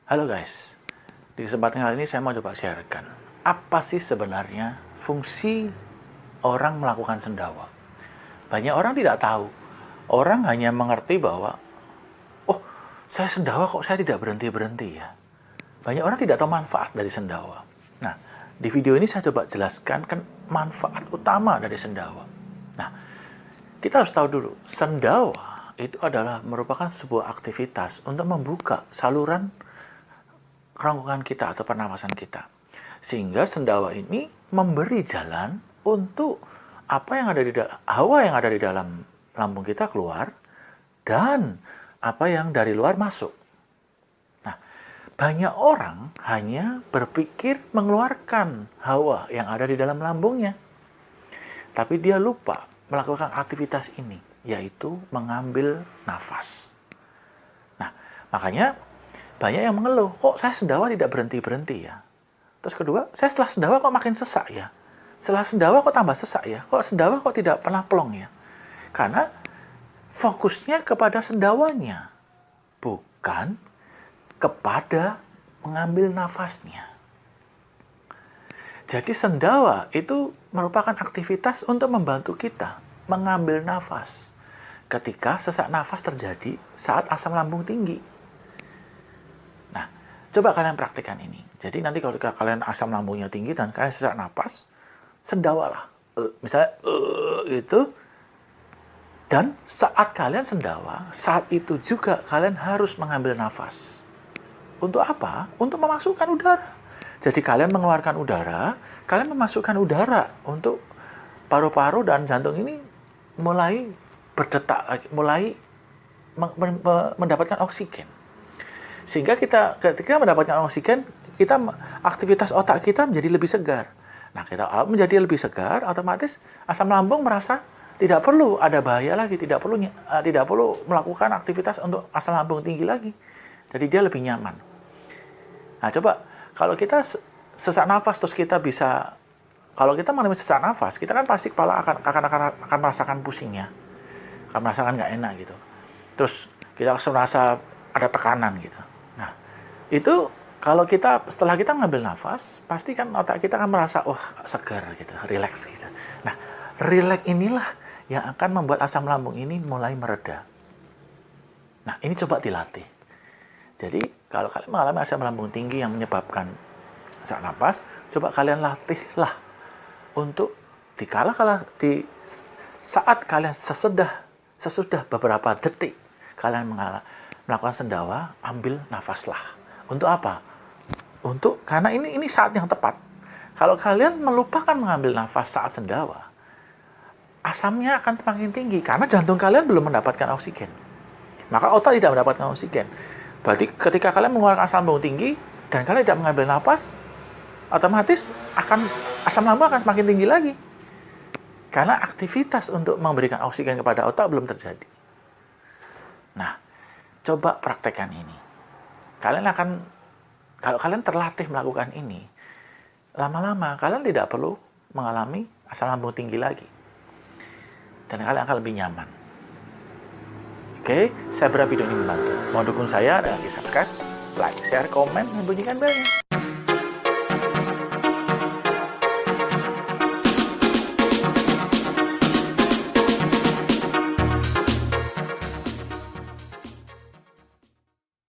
Halo guys, di kesempatan kali ini saya mau coba sharekan apa sih sebenarnya fungsi orang melakukan sendawa. Banyak orang tidak tahu, orang hanya mengerti bahwa oh saya sendawa kok saya tidak berhenti-berhenti ya. Banyak orang tidak tahu manfaat dari sendawa. Nah, di video ini saya coba jelaskan kan manfaat utama dari sendawa. Nah, kita harus tahu dulu, sendawa itu adalah merupakan sebuah aktivitas untuk membuka saluran kerongkongan kita atau pernapasan kita. Sehingga sendawa ini memberi jalan untuk apa yang ada di hawa yang ada di dalam lambung kita keluar dan apa yang dari luar masuk. Nah, banyak orang hanya berpikir mengeluarkan hawa yang ada di dalam lambungnya. Tapi dia lupa melakukan aktivitas ini, yaitu mengambil nafas. Nah, makanya banyak yang mengeluh, kok saya sendawa tidak berhenti-berhenti ya. Terus kedua, saya setelah sendawa kok makin sesak ya. Setelah sendawa kok tambah sesak ya. Kok sendawa kok tidak pernah plong ya. Karena fokusnya kepada sendawanya, bukan kepada mengambil nafasnya. Jadi sendawa itu merupakan aktivitas untuk membantu kita mengambil nafas ketika sesak nafas terjadi saat asam lambung tinggi. Nah, coba kalian praktikkan ini. Jadi nanti kalau kalian asam lambungnya tinggi dan kalian sesak nafas, sendawalah. Misalnya itu. Dan saat kalian sendawa, saat itu juga kalian harus mengambil nafas. Untuk apa? Untuk memasukkan udara. Jadi kalian mengeluarkan udara, kalian memasukkan udara untuk paru-paru dan jantung ini mulai berdetak, mulai mendapatkan oksigen. Sehingga ketika mendapatkan oksigen, aktivitas otak kita menjadi lebih segar. Nah, kita menjadi lebih segar, otomatis asam lambung merasa tidak perlu ada bahaya lagi, tidak perlu melakukan aktivitas untuk asam lambung tinggi lagi. Jadi dia lebih nyaman. Nah, coba kalau kita sesak nafas terus kita bisa, kalau kita mengalami sesak nafas, kita kan pasti kepala akan merasakan pusingnya, akan merasakan nggak enak gitu. Terus kita langsung merasa ada tekanan gitu. Nah, itu kalau setelah kita ngambil nafas, pasti kan otak kita akan merasa segar gitu, rileks gitu. Nah, rileks inilah yang akan membuat asam lambung ini mulai mereda. Nah, ini coba dilatih. Jadi, kalau kalian mengalami asam lambung tinggi yang menyebabkan sesak napas, coba kalian latihlah untuk saat kalian sesudah beberapa detik kalian melakukan sendawa, ambil nafaslah. Untuk apa? Karena ini saat yang tepat. Kalau kalian melupakan mengambil nafas saat sendawa, asamnya akan semakin tinggi karena jantung kalian belum mendapatkan oksigen. Maka otak tidak mendapatkan oksigen. Berarti ketika kalian mengeluarkan asam lambung tinggi dan kalian tidak mengambil nafas, otomatis asam lambung akan semakin tinggi lagi. Karena aktivitas untuk memberikan oksigen kepada otak belum terjadi. Nah, coba praktekkan ini. Kalau kalian terlatih melakukan ini, lama-lama kalian tidak perlu mengalami asam lambung tinggi lagi. Dan kalian akan lebih nyaman. Oke, saya berharap video ini membantu. Mau dukung saya dengan subscribe, like, share, komen, dan bunyikan belnya.